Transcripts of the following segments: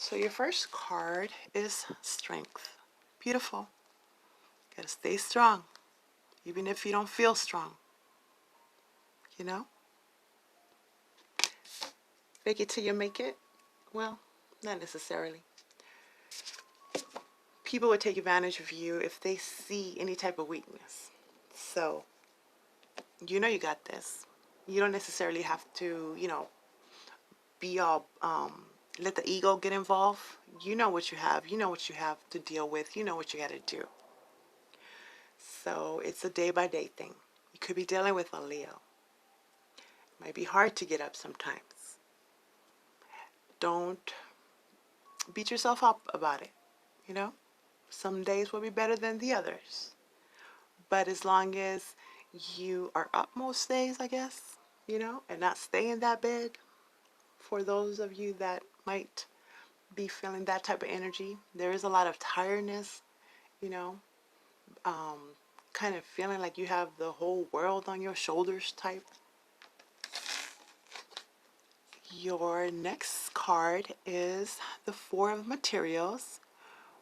So your first card is strength. Beautiful. Gotta stay strong, even if you don't feel strong. You know? Fake it till you make it? Well, not necessarily. People would take advantage of you if they see any type of weakness. So, you know you got this. You don't necessarily have to, be all, let the ego get involved. You know what you have. You know what you have to deal with. You know what you got to do. So, it's a day by day thing. You could be dealing with a Leo. It might be hard to get up sometimes. Don't beat yourself up about it, you know? Some days will be better than the others. But as long as you are up most days, I guess, and not stay in that bed, for those of you that might be feeling that type of energy, there is a lot of tiredness, you know, um, kind of feeling like you have the whole world on your shoulders type. Your next card is the Four of Materials,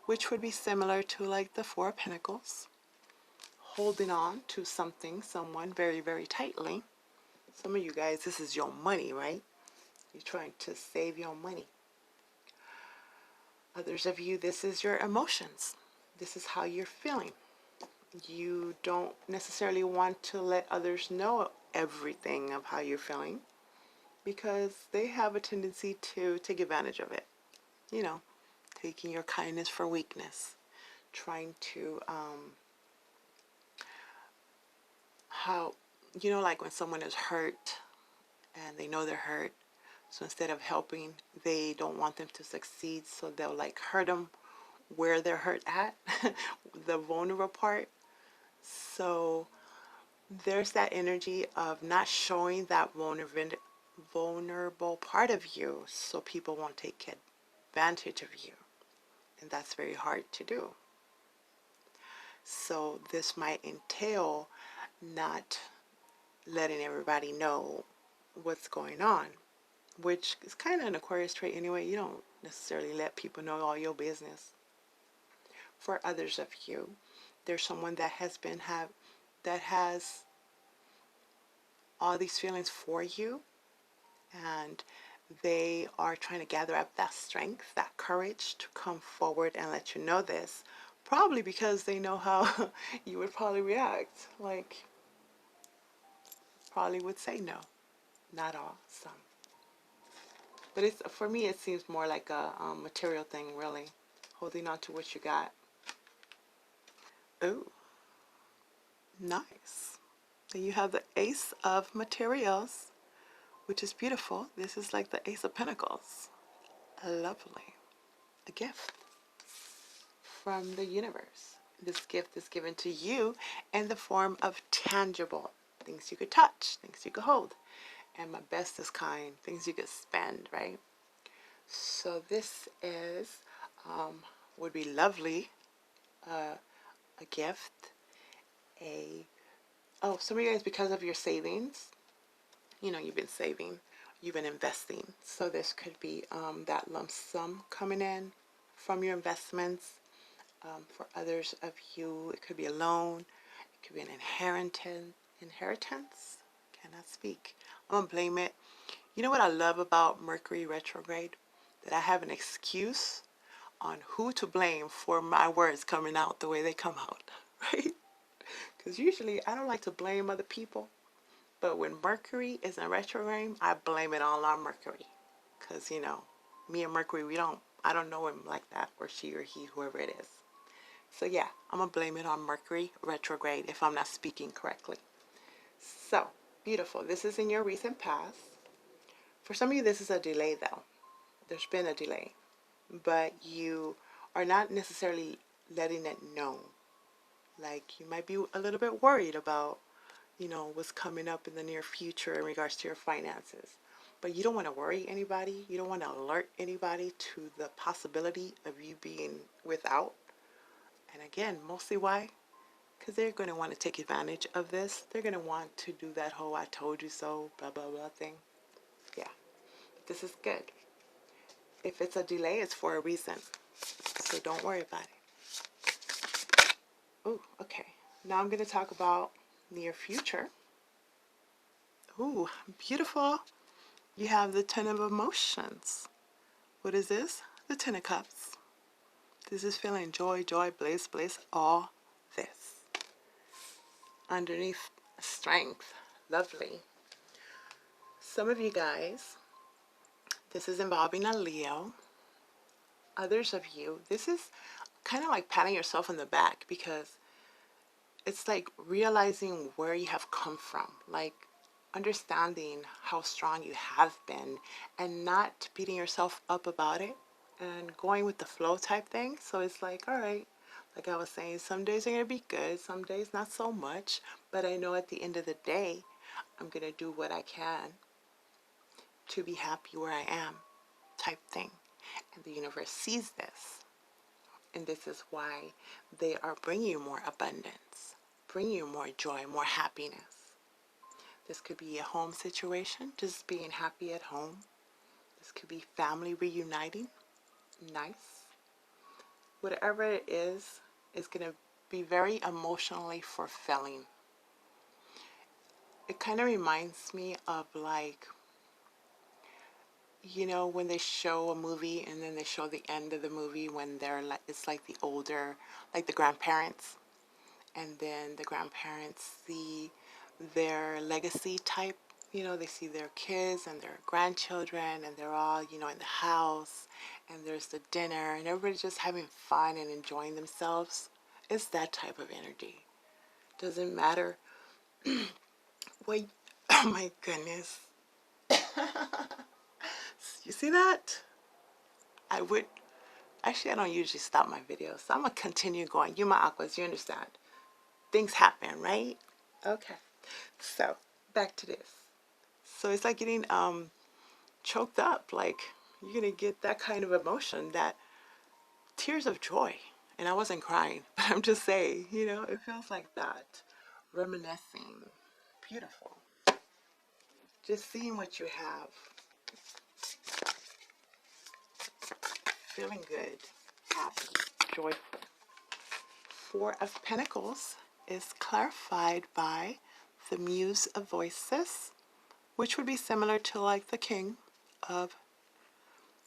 which would be similar to like the Four of Pentacles. Holding on to something, someone very, very tightly. Some of you guys, this is your money, right? You're trying to save your money. Others of you, this is your emotions. This is how you're feeling. You don't necessarily want to let others know everything of how you're feeling because they have a tendency to take advantage of it. You know, taking your kindness for weakness, trying to, like when someone is hurt and they know they're hurt, so instead of helping, they don't want them to succeed, so they'll like hurt them where they're hurt at, the vulnerable part. So there's that energy of not showing that vulnerable part of you so people won't take advantage of you. And that's very hard to do. So this might entail not letting everybody know what's going on, which is kind of an Aquarius trait anyway. You don't necessarily let people know all your business. For others of you, there's someone that has all these feelings for you, and they are trying to gather up that strength, that courage to come forward and let you know this, probably because they know how you would probably react. Like, probably would say no. Not all, some. But it's, for me, it seems more like a material thing, really. Holding on to what you got. Ooh, nice. Then you have the Ace of Materials, which is beautiful. This is like the Ace of Pentacles. Lovely. A gift from the universe. This gift is given to you in the form of tangible things you could touch, things you could hold, and my bestest kind, things you could spend, right? So this is, would be lovely, a gift, some of you guys, because of your savings, you've been saving, you've been investing. So this could be that lump sum coming in from your investments. For others of you, it could be a loan, it could be an inheritance. Cannot speak. I'm gonna blame it. You know what I love about Mercury retrograde? That I have an excuse on who to blame for my words coming out the way they come out, right? Because usually I don't like to blame other people, but when Mercury is in retrograde, I blame it all on Mercury. Because, me and Mercury, I don't know him like that, or she or he, whoever it is. So yeah, I'm going to blame it on Mercury retrograde if I'm not speaking correctly. So, beautiful. This is in your recent past. For some of you, this is a delay though. There's been a delay, but you are not necessarily letting it know. Like, you might be a little bit worried about, what's coming up in the near future in regards to your finances. But you don't want to worry anybody. You don't want to alert anybody to the possibility of you being without. And again, mostly why? Because they're going to want to take advantage of this. They're going to want to do that whole I told you so, blah, blah, blah thing. Yeah, this is good. If it's a delay, it's for a reason. So don't worry about it. Oh, okay. Now I'm going to talk about near future. Ooh, beautiful. You have the Ten of Emotions. What is this? The Ten of Cups. This is feeling joy, joy, bliss, bliss, all this. Underneath, strength. Lovely. Some of you guys, this is involving a Leo. Others of you, this is kind of like patting yourself on the back, because it's like realizing where you have come from, like understanding how strong you have been and not beating yourself up about it and going with the flow type thing. So it's like, all right, like I was saying, some days are going to be good, some days not so much, but I know at the end of the day, I'm going to do what I can to be happy where I am type thing. And the universe sees this. And this is why they are bringing you more abundance, bringing you more joy, more happiness. This could be a home situation, just being happy at home. This could be family reuniting. Nice. Whatever it is going to be very emotionally fulfilling. It kind of reminds me of like, you know, when they show a movie and then they show the end of the movie when they're like, it's like the older, like the grandparents, and then the grandparents see their legacy type, you know, they see their kids and their grandchildren and they're all, you know, in the house and there's the dinner and everybody's just having fun and enjoying themselves. It's that type of energy. Doesn't matter. Wait, oh my goodness. You see that? Actually, I don't usually stop my videos, so I'm going to continue going. You my Aquas, you understand. Things happen, right? Okay. So, back to this. So it's like getting choked up. Like, you're going to get that kind of emotion, that tears of joy. And I wasn't crying, but I'm just saying, you know, it feels like that. Reminiscing. Beautiful. Just seeing what you have. Feeling good. Happy. Joyful. Four of Pentacles is clarified by the Muse of Voices, which would be similar to like the King of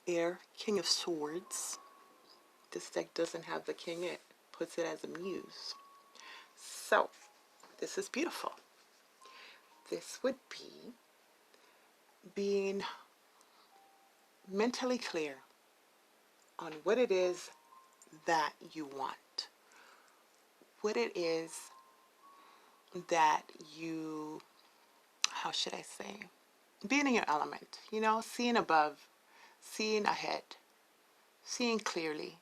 Air, King of Swords. This deck doesn't have the King, it puts it as a Muse. So, this is beautiful. This would be being mentally clear on what it is that you want. What it is that you, how should I say, being in your element, you know, seeing above, seeing ahead, seeing clearly,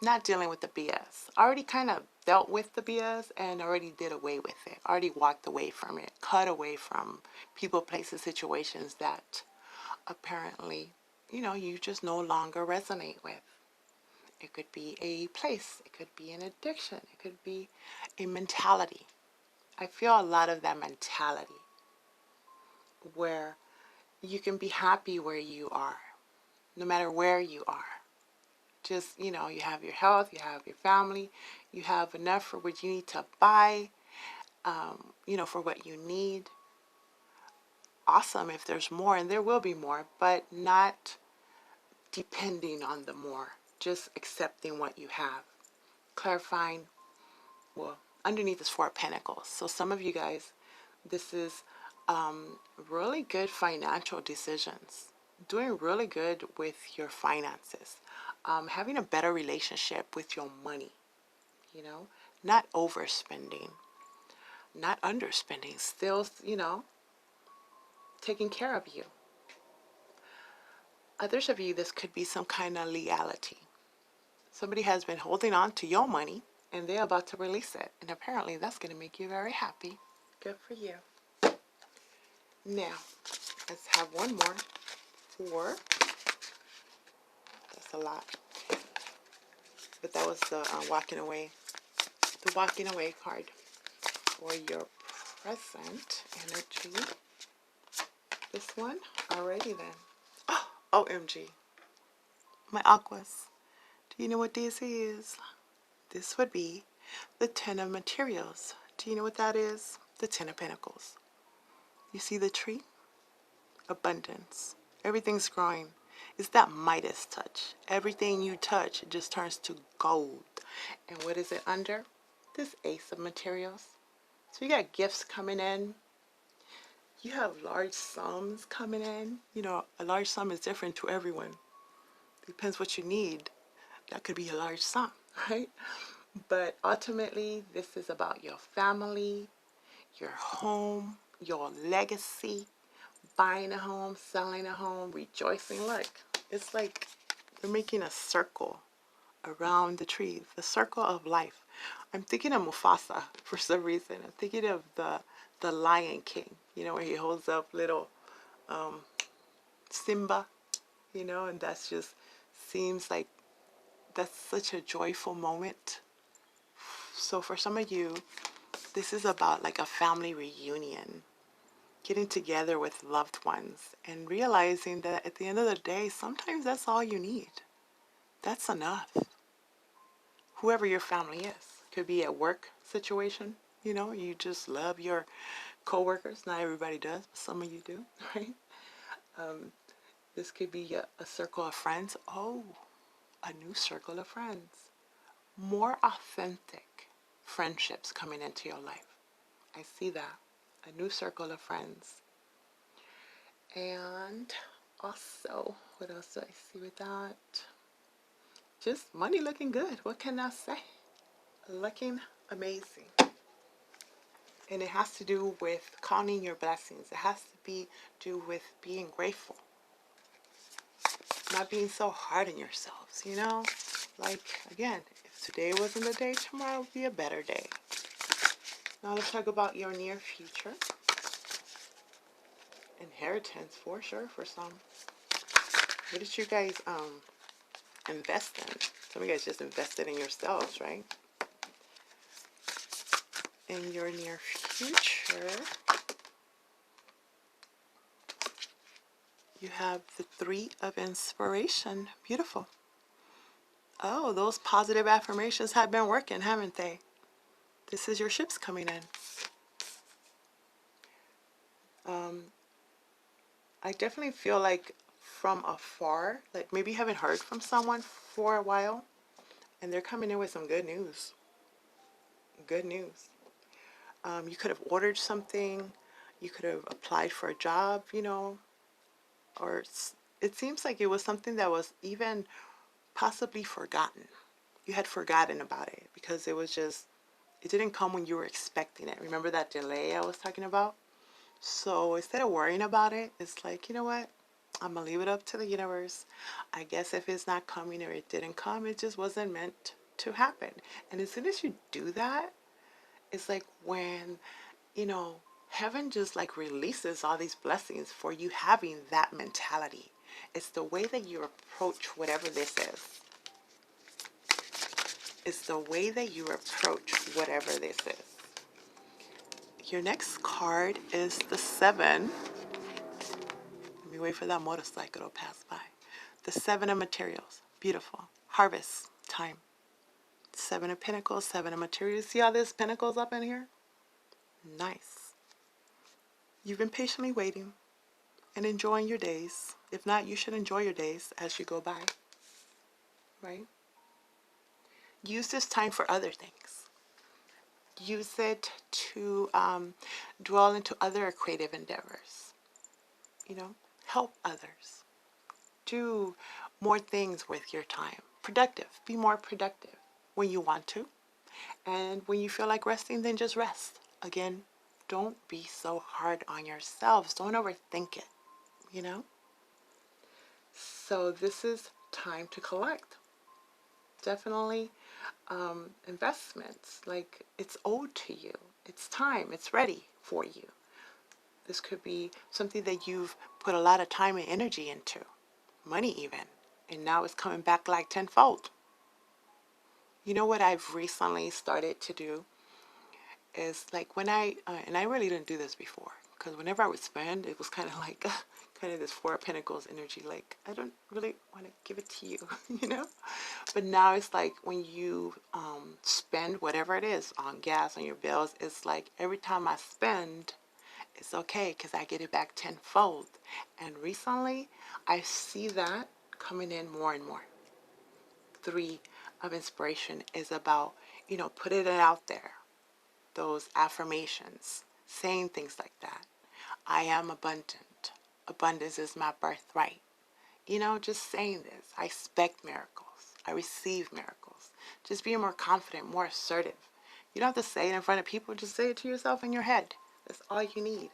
not dealing with the BS. Already kind of dealt with the BS and already did away with it. Already walked away from it, cut away from people, places, situations that apparently, you know, you just no longer resonate with. It could be a place, it could be an addiction, it could be a mentality. I feel a lot of that mentality where you can be happy where you are, no matter where you are. Just, you know, you have your health, you have your family, you have enough for what you need to buy, you know, for what you need. Awesome if there's more, and there will be more, but not depending on the more. Just accepting what you have. Clarifying, well, underneath is Four of Pentacles. So some of you guys, this is really good financial decisions. Doing really good with your finances. Having a better relationship with your money. You know, not overspending, not underspending, still, you know, taking care of you. Others of you, this could be some kind of legality. Somebody has been holding on to your money and they're about to release it. And apparently that's going to make you very happy. Good for you. Now, let's have one more. Four. That's a lot. But that was the walking away. The walking away card for your present energy. This one? Alrighty then. Oh, OMG. my aquas. Do you know what this is? This would be the Ten of Materials. Do you know what that is? The Ten of Pentacles. You see the tree? Abundance. Everything's growing. It's that Midas touch. Everything you touch, it just turns to gold. And what is it under? This Ace of Materials. So you got gifts coming in. You have large sums coming in. You know, a large sum is different to everyone. Depends what you need. That could be a large sum, right? But ultimately, this is about your family, your home, your legacy, buying a home, selling a home, rejoicing. Look, it's like they're making a circle around the tree, the circle of life. I'm thinking of Mufasa for some reason. I'm thinking of the Lion King, you know, where he holds up little Simba, you know, and that's just seems like that's such a joyful moment. So for some of you, this is about like a family reunion, getting together with loved ones and realizing that at the end of the day, sometimes that's all you need. That's enough. Whoever your family is. Could be a work situation, you know, you just love your coworkers. Not everybody does, but some of you do, right? This could be a circle of friends. Oh, a new circle of friends. More authentic friendships coming into your life. I see that. A new circle of friends. And also, what else do I see with that? Just money looking good. What can I say? Looking amazing. And it has to do with counting your blessings. It has to do with being grateful. Not being so hard on yourselves, you know? Like, again, if today wasn't the day, tomorrow will be a better day. Now let's talk about your near future. Inheritance, for sure, for some. What did you guys invest in? Some of you guys just invested in yourselves, right? In your near future, you have the Three of Inspiration. Beautiful. Oh, those positive affirmations have been working, haven't they? This is your ships coming in. I definitely feel like from afar, like maybe you haven't heard from someone for a while, and they're coming in with some good news. Good news. You could have ordered something. You could have applied for a job, you know, or it seems like it was something that was even possibly forgotten. You had forgotten about it because it was just, it didn't come when you were expecting it. Remember that delay I was talking about? So instead of worrying about it, it's like, you know what? I'm going to leave it up to the universe. I guess if it's not coming or it didn't come, it just wasn't meant to happen. And as soon as you do that, it's like when, you know, heaven just like releases all these blessings for you having that mentality. It's the way that you approach whatever this is. It's the way that you approach whatever this is. Your next card is the Seven. Let me wait for that motorcycle to pass by. The Seven of Materials. Beautiful. Harvest time. Seven of Pentacles, Seven of Materials. See all this pentacles up in here? Nice. You've been patiently waiting and enjoying your days. If not, you should enjoy your days as you go by. Right? Use this time for other things. Use it to dwell into other creative endeavors. You know, help others. Do more things with your time. Productive. Be more productive when you want to. And when you feel like resting, then just rest. Again, don't be so hard on yourselves. Don't overthink it, you know? So this is time to collect. Definitely investments. Like, it's owed to you. It's time. It's ready for you. This could be something that you've put a lot of time and energy into. Money even. And now it's coming back like tenfold. You know what I've recently started to do is like when and I really didn't do this before, because whenever I would spend, it was kind of like kind of this Four of Pentacles energy. Like, I don't really want to give it to you, you know? But now it's like when you spend whatever it is on gas, on your bills, it's like every time I spend, it's okay because I get it back tenfold. And recently, I see that coming in more and more. 3 of inspiration is about, you know, putting it out there. Those affirmations, saying things like that. I am abundant. Abundance is my birthright. You know, just saying this. I expect miracles. I receive miracles. Just being more confident, more assertive. You don't have to say it in front of people. Just say it to yourself in your head. That's all you need.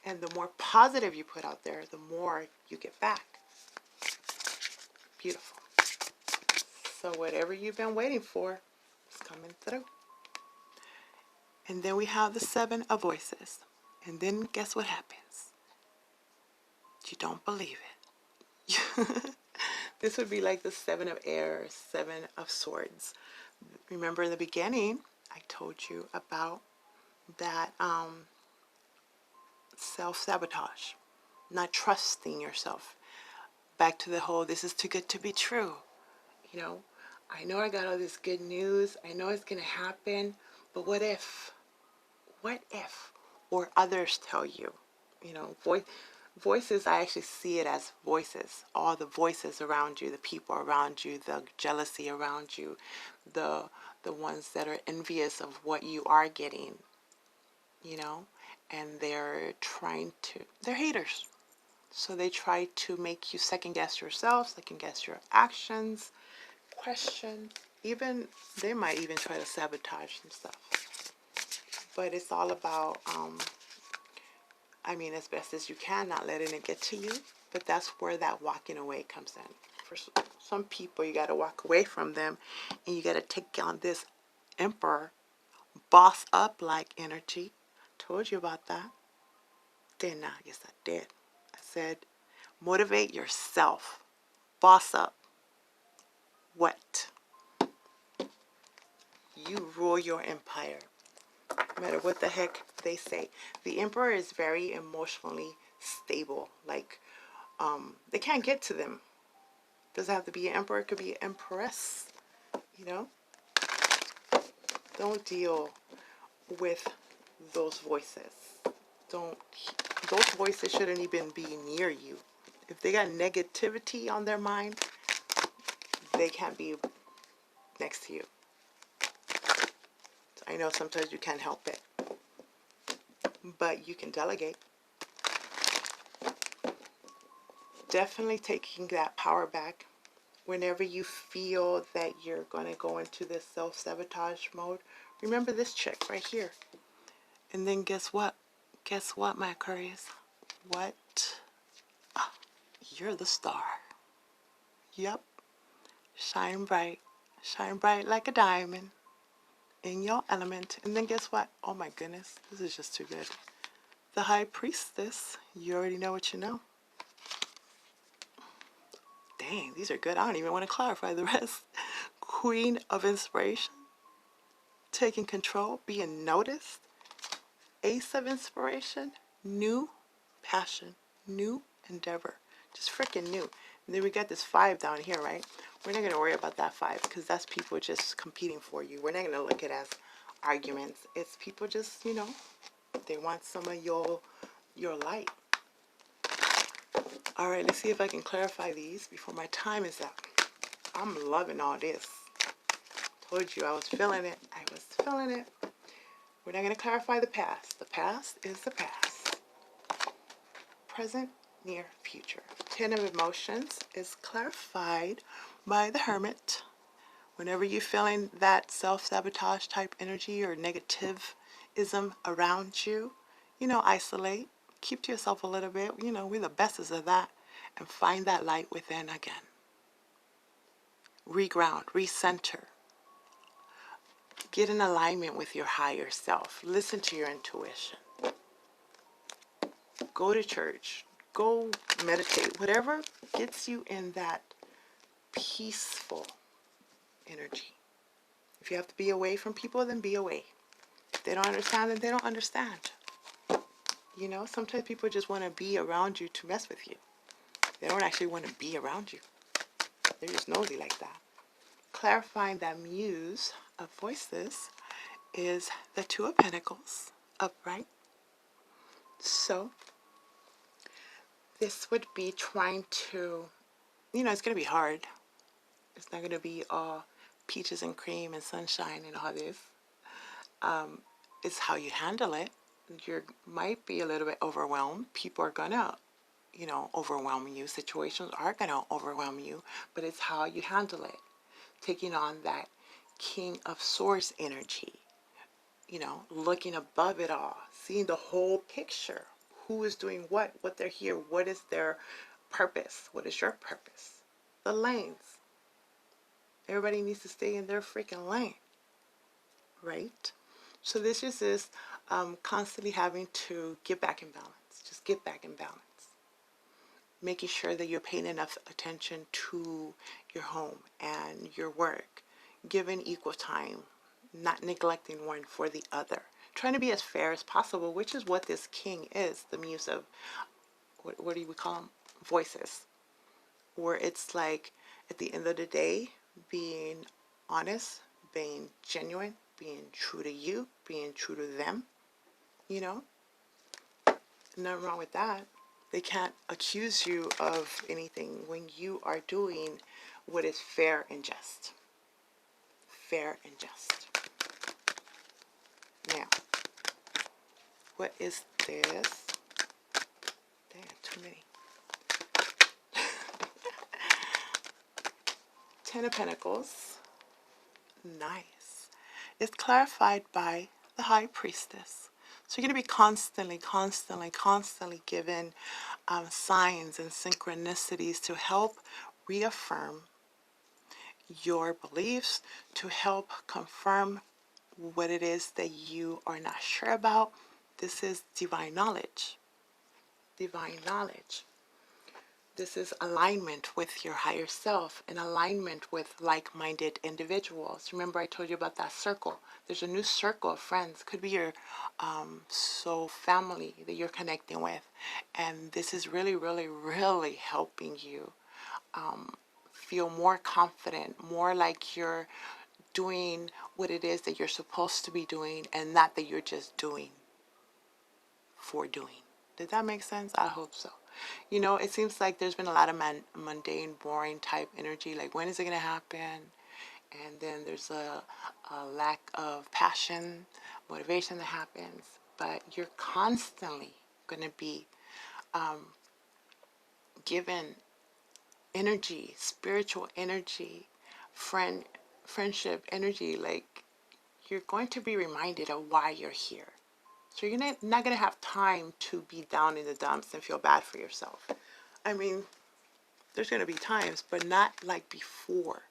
And the more positive you put out there, the more you get back. Beautiful. So whatever you've been waiting for is coming through. And then we have the 7 of voices. And then guess what happens? You don't believe it. This would be like the 7 of air, 7 of swords. Remember in the beginning, I told you about that self-sabotage, not trusting yourself. Back to the whole, this is too good to be true. You know I got all this good news. I know it's going to happen, but what if? What if? Or others tell you, you know, voices, I actually see it as voices. All the voices around you, the people around you, the jealousy around you, the ones that are envious of what you are getting, you know, and they're haters. So they try to make you second guess yourself, second guess your actions, question, even, they might even try to sabotage some stuff. But it's all about, as best as you can, not letting it get to you. But that's where that walking away comes in. For some people, you got to walk away from them, and you got to take on this emperor, boss up like energy. Told you about that. Didn't I? Yes, I did. I said, motivate yourself. Boss up. What? You rule your empire. No matter what the heck they say. The emperor is very emotionally stable. Like, they can't get to them. Doesn't have to be an emperor. It could be an empress. You know? Don't deal with those voices. Those voices shouldn't even be near you. If they got negativity on their mind, they can't be next to you. I know sometimes you can't help it, but you can delegate. Definitely taking that power back. Whenever you feel that you're going to go into this self-sabotage mode, remember this chick right here. And then guess what? Guess what, my Aquarius? What? Ah, you're the star. Yep. Shine bright. Shine bright like a diamond in your element. And then guess what? Oh my goodness, this is just too good. The High Priestess. You already know what you know. Dang, these are good. I don't even want to clarify the rest. Queen of Inspiration. Taking control. Being noticed. Ace of Inspiration. New passion. New endeavor. Just freaking new. And then we got this 5 down here, right? We're not going to worry about that 5 because that's people just competing for you. We're not going to look at it as arguments. It's people just, you know, they want some of your light. All right, let's see if I can clarify these before my time is up. I'm loving all this. Told you I was feeling it. I was feeling it. We're not going to clarify the past. The past is the past. Present, near, future. 10 of emotions is clarified by the Hermit. Whenever you're feeling that self-sabotage type energy or negativism around you, you know, isolate. Keep to yourself a little bit. You know, we're the bestest of that. And find that light within again. Reground, recenter. Get in alignment with your higher self. Listen to your intuition. Go to church. Go meditate. Whatever gets you in that peaceful energy. If you have to be away from people, then be away. If they don't understand, then they don't understand. You know, sometimes people just want to be around you to mess with you. They don't actually want to be around you. They're just nosy like that. Clarifying that muse of voices is the Two of Pentacles upright. So this would be trying to, you know, it's going to be hard. It's not going to be all peaches and cream and sunshine and all this. It's how you handle it. You might be a little bit overwhelmed. People are going to, you know, overwhelm you. Situations are going to overwhelm you, but it's how you handle it. Taking on that King of Swords energy, you know, looking above it all, seeing the whole picture. Who is doing what they're here, what is their purpose, what is your purpose? The lanes. Everybody needs to stay in their freaking lane, right? So this just is constantly having to get back in balance. Just get back in balance. Making sure that you're paying enough attention to your home and your work. Giving equal time. Not neglecting one for the other. Trying to be as fair as possible, which is what this king is. The muse of, what do we call them? Voices. Where it's like, at the end of the day, being honest, being genuine, being true to you, being true to them, you know? Nothing wrong with that. They can't accuse you of anything when you are doing what is fair and just. Fair and just. Now, what is this? Damn, too many. Ten of Pentacles. Nice. It's clarified by the High Priestess. So you're going to be constantly given signs and synchronicities to help reaffirm your beliefs, to help confirm what it is that you are not sure about. This is divine knowledge. Divine knowledge. This is alignment with your higher self and alignment with like-minded individuals. Remember I told you about that circle. There's a new circle of friends. Could be your soul family that you're connecting with. And this is really helping you feel more confident, more like you're doing what it is that you're supposed to be doing and not that you're just doing for doing. Did that make sense? I hope so. You know, it seems like there's been a lot of mundane, boring type energy. Like, when is it going to happen? And then there's a lack of passion, motivation that happens. But you're constantly going to be given energy, spiritual energy, friendship energy. Like, you're going to be reminded of why you're here. So you're not going to have time to be down in the dumps and feel bad for yourself. I mean, there's going to be times, but not like before,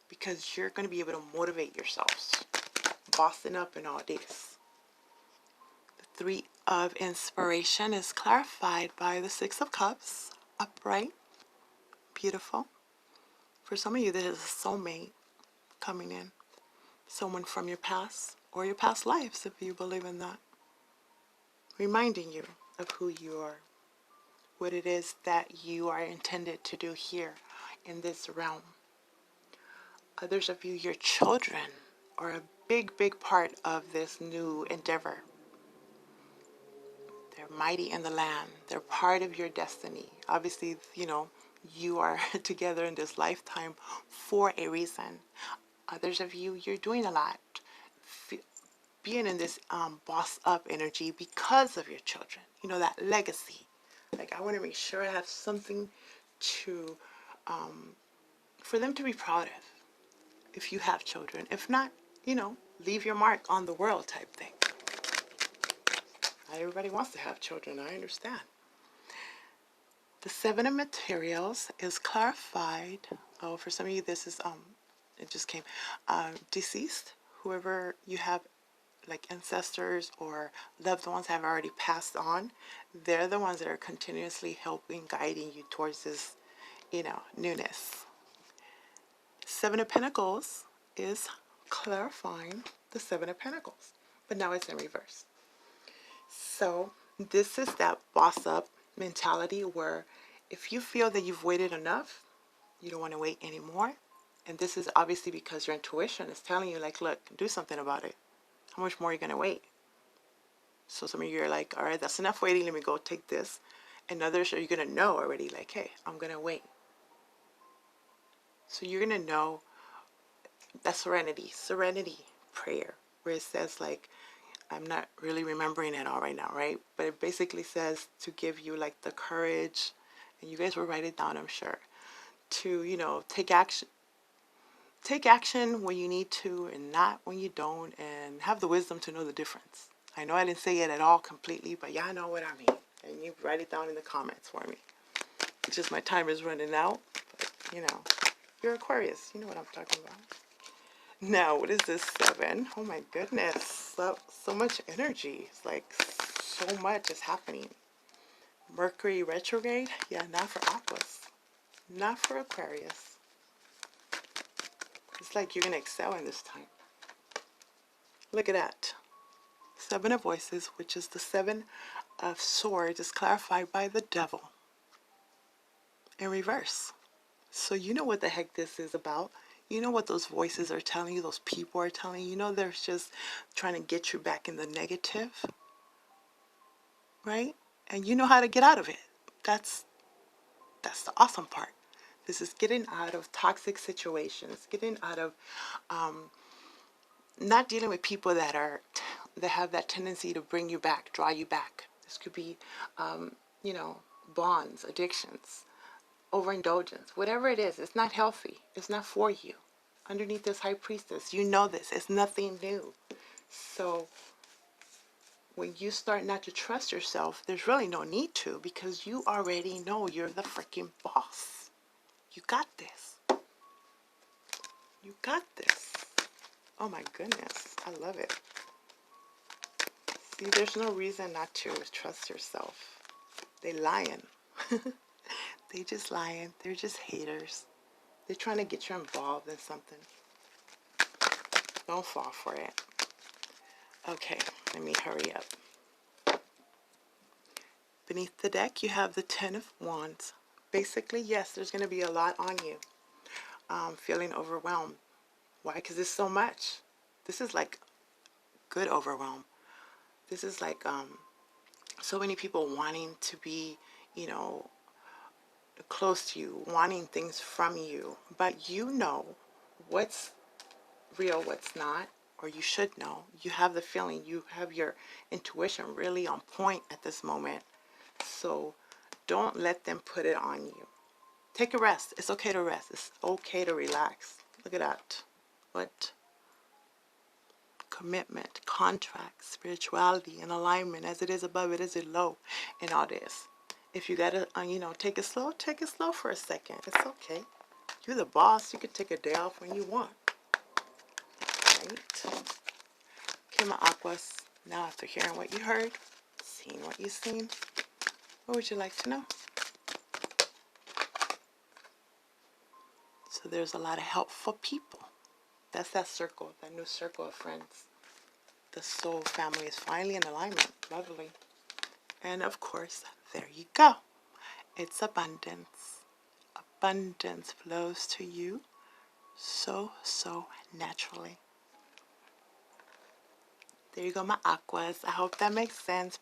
because you're going to be able to motivate yourselves. Bossing up and all this. The Three of Inspiration is clarified by the Six of Cups, upright, beautiful. For some of you, this is a soulmate coming in. Someone from your past or your past lives, if you believe in that. Reminding you of who you are, what it is that you are intended to do here in this realm. Others of you, your children, are a big part of this new endeavor. They're mighty in the land. They're part of your destiny. Obviously, you know, you are together in this lifetime for a reason. Others of you, you're doing a lot. Being in this boss up energy because of your children. You know, that legacy. Like, I want to make sure I have something to, for them to be proud of. If you have children. If not, you know, leave your mark on the world type thing. Not everybody wants to have children, I understand. The Seven of Materials is clarified. Oh, for some of you, this is, it just came. Deceased, whoever you have, like ancestors or loved ones have already passed on, they're the ones that are continuously helping, guiding you towards this, you know, newness. Seven of Pentacles is clarifying the Seven of Pentacles, but now it's in reverse. So This is that boss up mentality where if you feel that you've waited enough, you don't want to wait anymore. And this is obviously because your intuition is telling you, like, look, do something about it. How much more are you going to wait? So some of you are like, all right, that's enough waiting. Let me go take this. And others are you going to know already, like, hey, I'm going to wait. So you're going to know that serenity prayer, where it says, like, I'm not really remembering it all right now, right? But it basically says to give you like the courage, and you guys will write it down, I'm sure, to, take action. Take action when you need to and not when you don't, and have the wisdom to know the difference. I know I didn't say it at all completely, but y'all know what I mean. And you write it down in the comments for me. It's just my time is running out. But, you're Aquarius. You know what I'm talking about. Now, what is this 7? Oh my goodness. So much energy. It's like so much is happening. Mercury retrograde? Yeah, not for Aquas. Not for Aquarius. It's like you're going to excel in this time. Look at that. 7 of Voices, which is the 7 of Swords, is clarified by the Devil in reverse. So you know what the heck this is about. You know what those voices are telling you, those people are telling you. You know they're just trying to get you back in the negative, right? And you know how to get out of it. That's the awesome part. This is getting out of toxic situations, getting out of not dealing with people that have that tendency to bring you back, draw you back. This could be, bonds, addictions, overindulgence, whatever it is. It's not healthy. It's not for you. Underneath this high priestess, you know this. It's nothing new. So when you start not to trust yourself, there's really no need to, because you already know you're the freaking boss. You got this. You got this. Oh my goodness. I love it. See, there's no reason not to trust yourself. They lying. They just lying. They're just haters. They're trying to get you involved in something. Don't fall for it. Okay, let me hurry up. Beneath the deck, you have the 10 of Wands. Basically, yes, there's going to be a lot on you. Feeling overwhelmed. Why? Because there's so much. This is like good overwhelm. This is like so many people wanting to be, close to you, wanting things from you. But you know what's real, what's not, or you should know. You have the feeling, you have your intuition really on point at this moment. So don't let them put it on you. Take a rest. It's okay to rest. It's okay to relax. Look at that. What? Commitment, contract, spirituality, and alignment. As it is above, it is below in all this. If you gotta, take it slow for a second. It's okay. You're the boss. You can take a day off when you want. Right? Okay, my Aquas. Now, after hearing what you heard, seeing what you've seen, what would you like to know? So there's a lot of helpful people. That's that circle, that new circle of friends. The soul family is finally in alignment. Lovely. And of course, there you go. It's abundance. Abundance flows to you so naturally. There you go, my Aquas. I hope that makes sense.